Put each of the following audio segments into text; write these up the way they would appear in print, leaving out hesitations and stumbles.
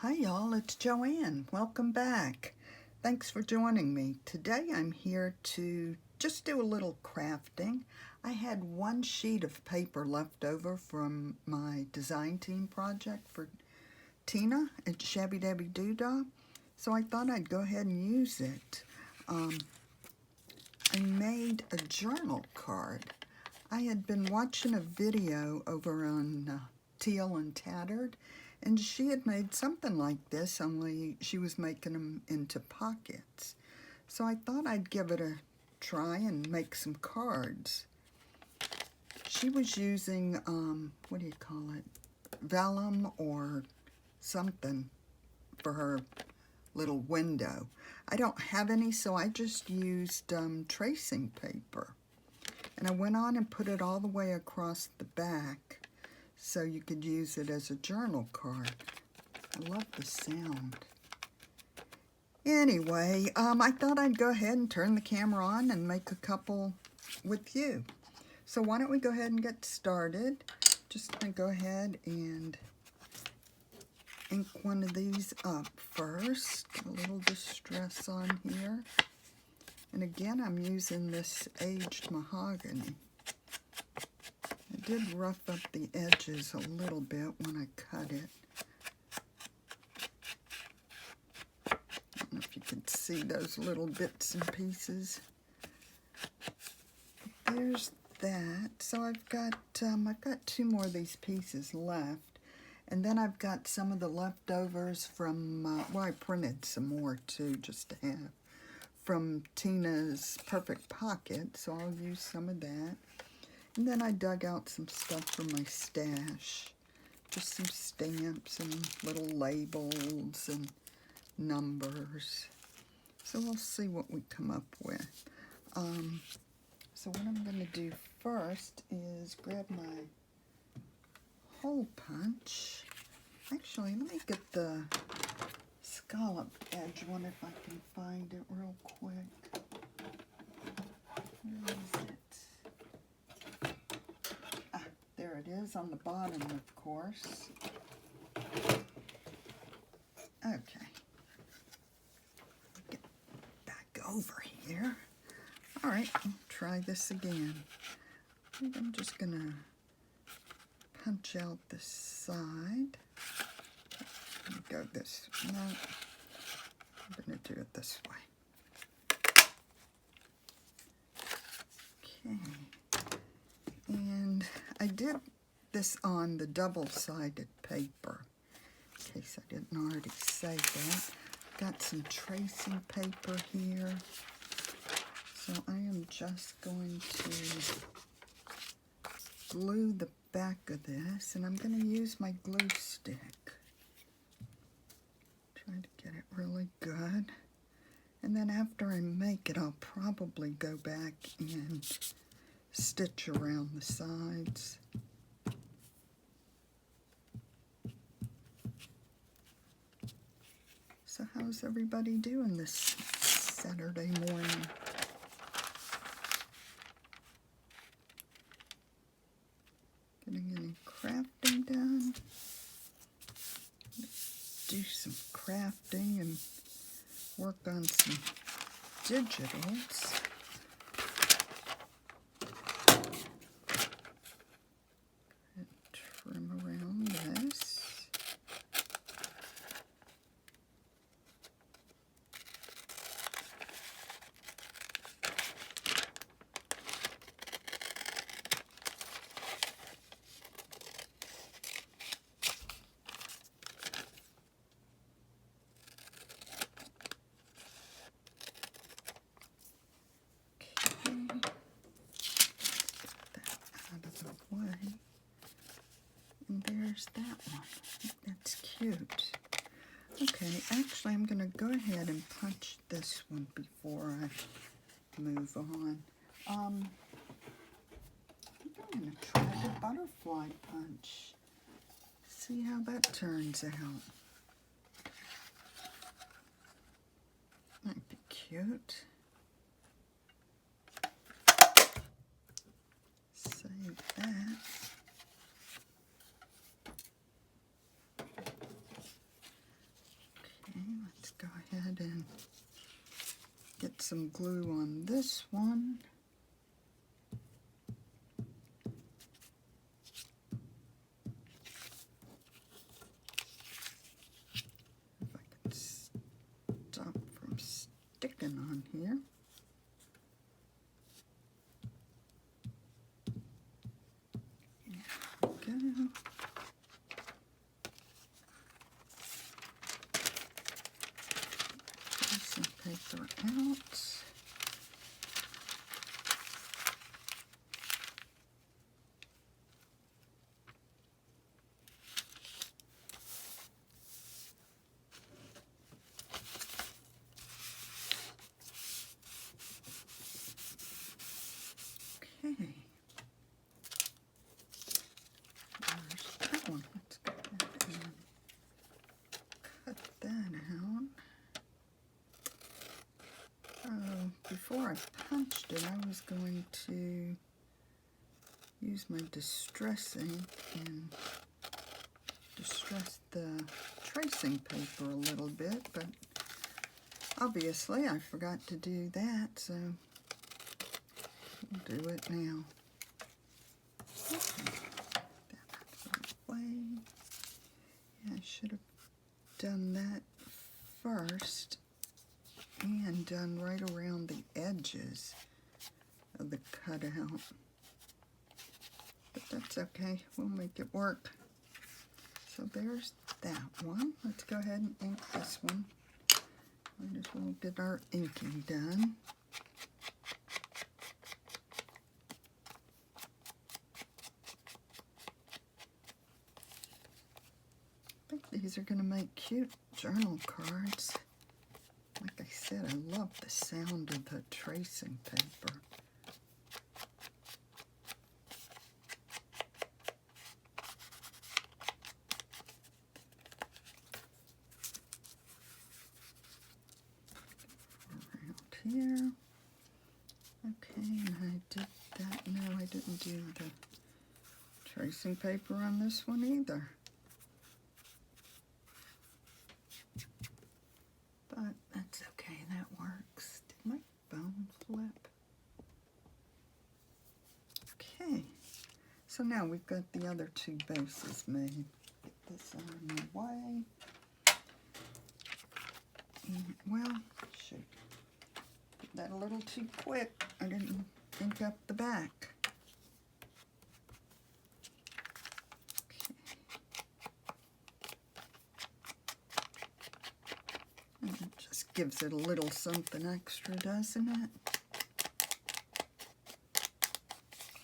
Hi y'all, it's Joanne. Welcome back. Thanks for joining me. Today I'm here to just do a little crafting. I had one sheet of paper left over from my design team project for Tina at Shabby Dabby Doodah, so I thought I'd go ahead and use it. I made a journal card. I had been watching a video over on Teal and Tattered, and she had made something like this, only she was making them into pockets. So I thought I'd give it a try and make some cards. She was using, what do you call it, vellum or something for her little window. I don't have any, so I just used tracing paper. And I went on and put it all the way across the back so you could use it as a journal card. I love the sound. Anyway, I thought I'd go ahead and turn the camera on and make a couple with you. So why don't we go ahead and get started. Just going to go ahead and ink one of these up first. A little distress on here. And again, I'm using this aged mahogany. I did rough up the edges a little bit when I cut it. I don't know if you can see those little bits and pieces. But there's that. So I've got two more of these pieces left. And then I've got some of the leftovers from, well, I printed some more too, just to have, from Tina's Perfect Pocket, so I'll use some of that. And then I dug out some stuff from my stash, just some stamps and little labels and numbers. So we'll see what we come up with. So what I'm going to do first is grab my hole punch. Actually, let me get the scallop edge one if I can find it real quick. Where is it? Ah, there it is on the bottom, of course. Okay. Get back over here. All right, I'll try this again. I think I'm just gonna punch out the side. Let me go this, no, I'm gonna do it this way. Okay, and I did this on the double-sided paper, in case I didn't already say that. Got some tracing paper here, so I am just going to glue the back of this, and I'm going to use my glue stick. Try to get it really good. And then after I make it, I'll probably go back and stitch around the sides. So how's everybody doing this Saturday morning? Getting any crafting done? Do some crafting and work on some digitals. And trim around this. And there's that one. I think that's cute. Okay, actually I'm going to go ahead and punch this one before I move on. I'm going to try the butterfly punch. See how that turns out. Might be cute. Save that. put some glue on this one. If I can stop from sticking on here. There we go. Some paper out. Okay. There's that one. Let's go ahead and cut that out. Before I punched it, I was going to use my distress ink and distress the tracing paper a little bit, but obviously I forgot to do that, so I'll do it now. Okay. That out of the way. Yeah, I should have done that first and done right around the edges of the cutout. But that's okay, we'll make it work. So there's that one. Let's go ahead and ink this one. Might as well get our inking done. I think these are going to make cute journal cards. Like I said, I love the sound of the tracing paper. Around here. Okay, and I did that. No, I didn't do the tracing paper on this one either. But that's okay, that works. Did my phone flip? Okay, so now we've got the other two bases made. Get this out of my way. And, well, shoot. Did that a little too quick. I didn't ink up the back. And it just gives it a little something extra, doesn't it?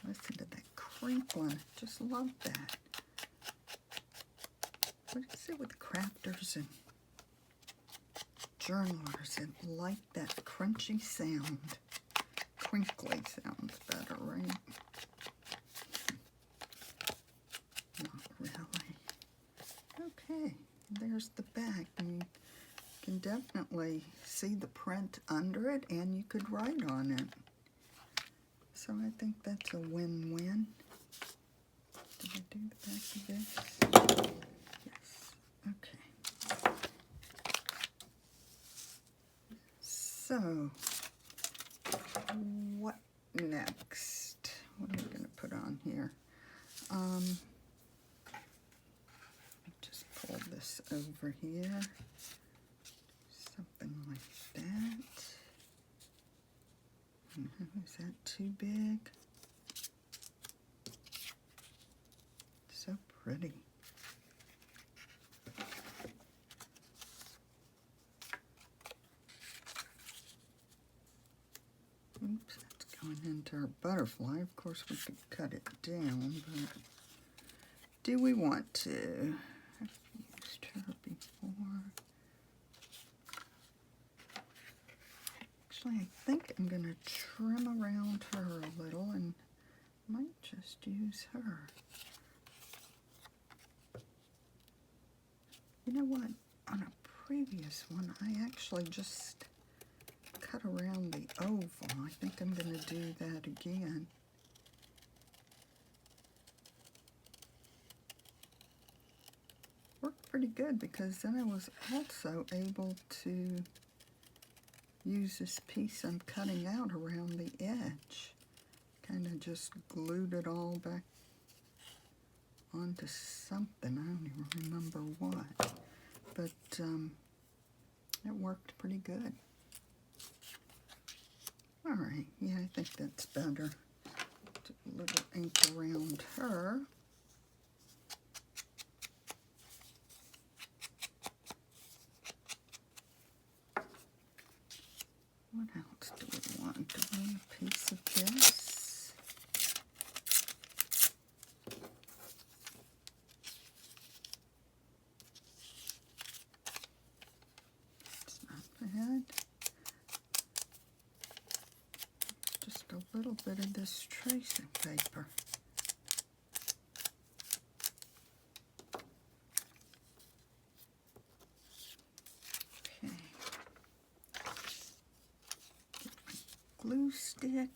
Listen to that crinkling. I just love that. What is it with crafters and journalers that like that crunchy sound? Crinkly sounds better, right? Not really. Okay, there's the back. And you can definitely see the print under it, and you could write on it. So I think that's a win-win. Did I do the back of this? Yes. Okay. So, what next? What are we going to put on here? Let me just pull this over here. Something like that. Is that too big? So pretty. Oops, that's going into our butterfly. Of course, we could cut it down, but do we want to? I've used her before. Actually, I think I'm going to trim around her a little and might just use her. You know what? On a previous one, I actually just cut around the oval. I think I'm going to do that again. Worked pretty good because then I was also able to use this piece I'm cutting out around the edge. Kind of just glued it all back onto something. I don't even remember what. But it worked pretty good. Alright, yeah, I think that's better. A little ink around her. What else do we want? Do we want a piece of this? It's not bad. Just a little bit of this tracing paper. Okay. Get my glue stick.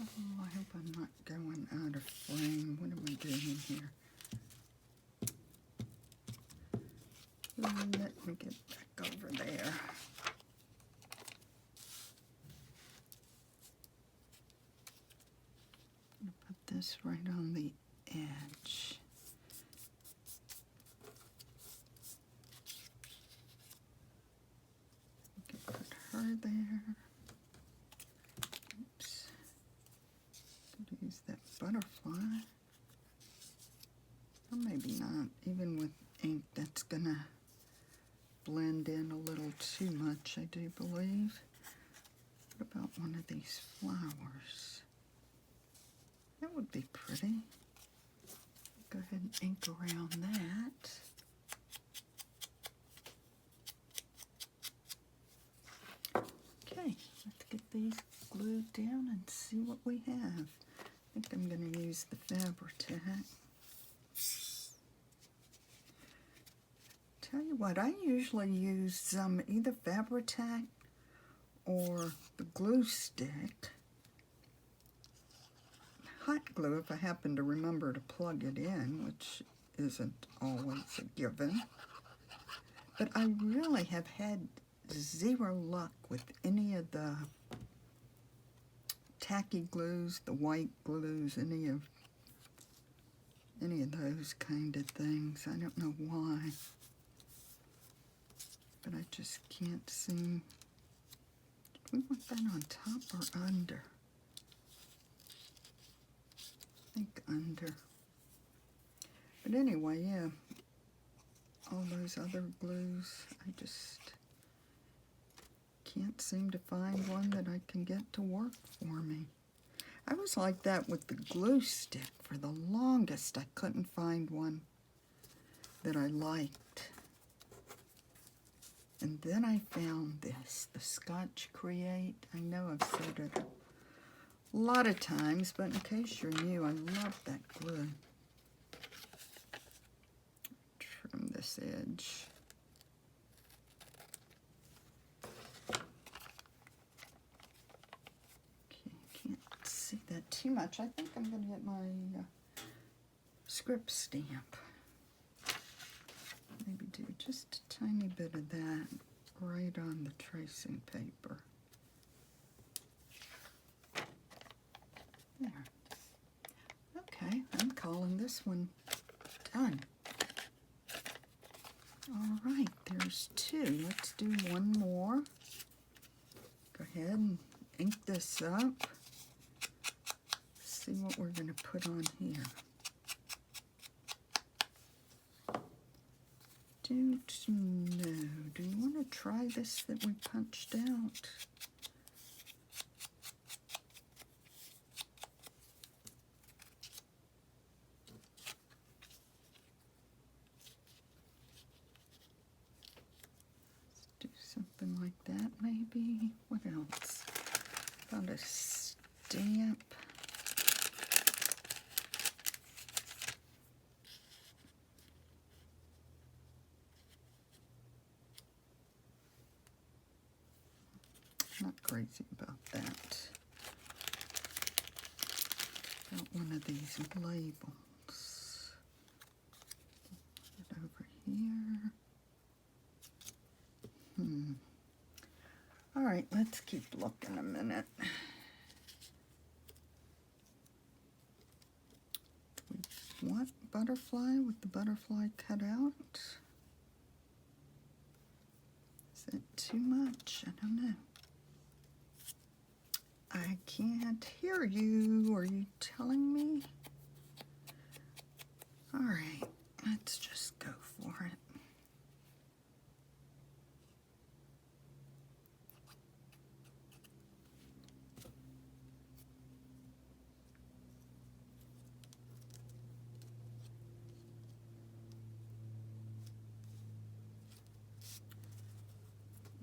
Oh, I hope I'm not going out of frame. What am I doing here? Let me get back over there. I'm going to put this right on the edge. I can put her there. Oops. Could use that butterfly. Or maybe not. Even with ink, that's gonna blend in a little too much, I do believe. What about one of these flowers? That would be pretty. Go ahead and ink around that. Okay, let's get these glued down and see what we have. I think I'm going to use the Fabri-Tac. Tell you what, I usually use either Fabri-Tac or the glue stick. Hot glue if I happen to remember to plug it in, which isn't always a given. But I really have had zero luck with any of the tacky glues, the white glues, any of those kind of things. I don't know why. But I just can't seem. Do we want that on top or under? I think under. But anyway, yeah. All those other glues, I just can't seem to find one that I can get to work for me. I was like that with the glue stick. For the longest, I couldn't find one that I liked. And then I found this, the Scotch Create. I know I've said it a lot of times, but in case you're new, I love that glue. Trim this edge. Okay, can't see that too much. I think I'm going to get my script stamp. Maybe do just a tiny bit of that right on the tracing paper. There. Okay, I'm calling this one done. All right, there's two. Let's do one more. Go ahead and ink this up. See what we're going to put on here. Don't know. Do you want to try this that we punched out? Let's do something like that, maybe. What else? Found a stamp. Not crazy about that. Got one of these labels. in a minute. We want butterfly with the butterfly cut out. Is it too much? I don't know. I can't hear you. Are you telling me? All right, let's just go for it.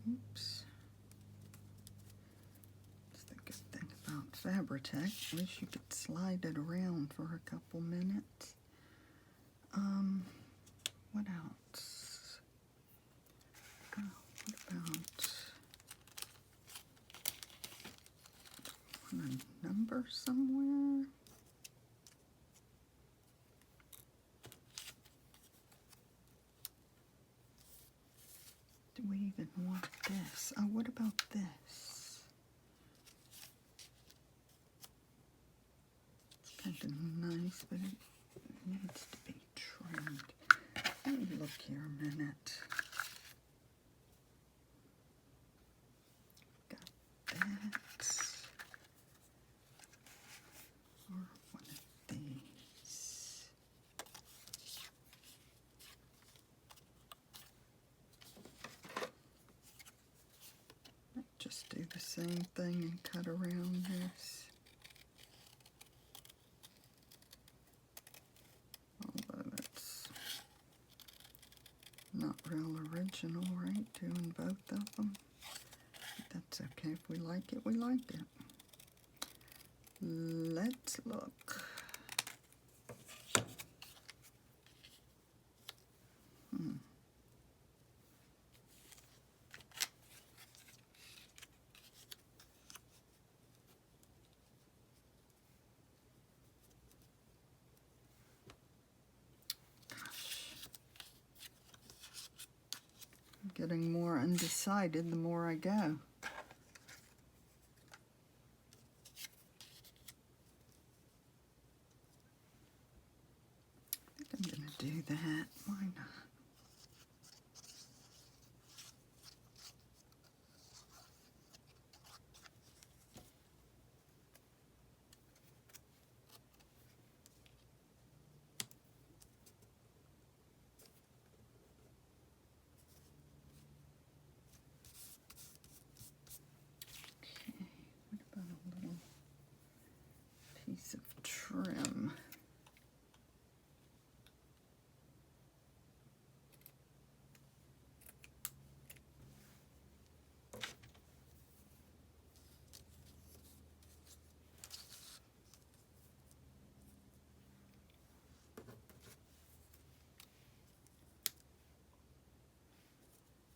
Oops. That's the good thing about Fabri-Tac. At least you could slide it around for a couple minutes. What else? Oh, what about a number somewhere? Do we even want this? Oh, what about this? It's kind of nice, but it needs to be trimmed. Let me look here a minute. Got that. Or one of these. Just do the same thing and cut around this. Although that's not real original, right? Doing both of them. But that's okay. If we like it, we like it. Let's look. Getting more undecided the more I go. I think I'm going to do that. Why not? Piece of trim.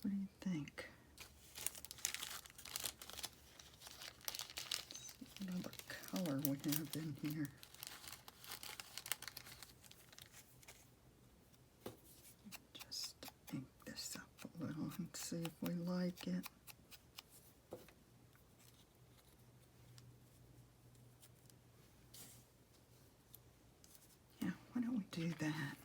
What do you think? Let's see what other color we have in here. Just ink this up a little and see if we like it. Yeah, why don't we do that?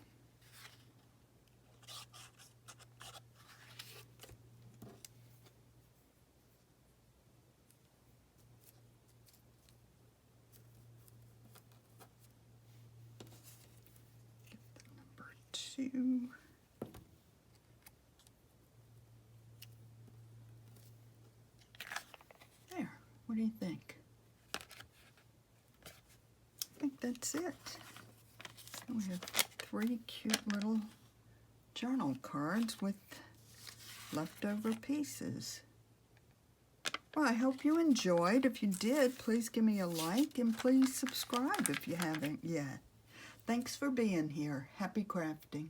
Get the number 2. There, what do you think? I think that's it. So we have 3 cute little journal cards with leftover pieces. Well, I hope you enjoyed. If you did, please give me a like and please subscribe if you haven't yet. Thanks for being here. Happy crafting.